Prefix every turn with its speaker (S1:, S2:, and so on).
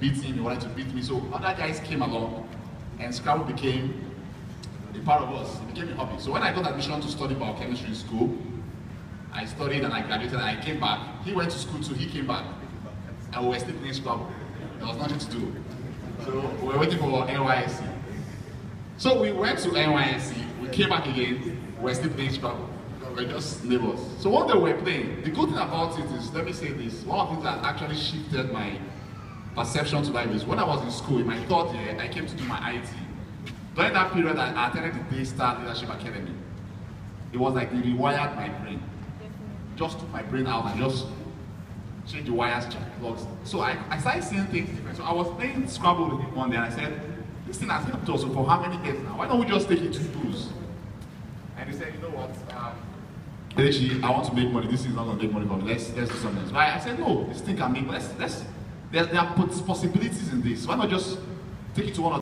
S1: beat him, he wanted to beat me. So other guys came along, and Scrabble became a part of us. It became a hobby. So when I got admission to study biochemistry in school, I studied and I graduated and I came back. He went to school too, he came back. And we were still playing Scrabble. There was nothing to do. So we were waiting for NYSC. So we went to NYSC, we came back again, we were still playing Scrabble. We were just neighbors. So one day we were playing. The good thing about it is, let me say this, one of the things that actually shifted my perception to life is when I was in school, in my third year, I came to do my IT. During that period, I attended the Daystar Leadership Academy. It was like it rewired my brain. Just took my brain out and just changed the wires, check plugs. So I started seeing things different. So I was playing Scrabble with him one day and I said, this thing has helped us for how many years now? Why don't we just take it to schools? And he said, you know what? Actually, I want to make money. This is not going to make money for me. Let's do something else. But I said, no, this thing can make. There are possibilities in this. Why not just take it to one of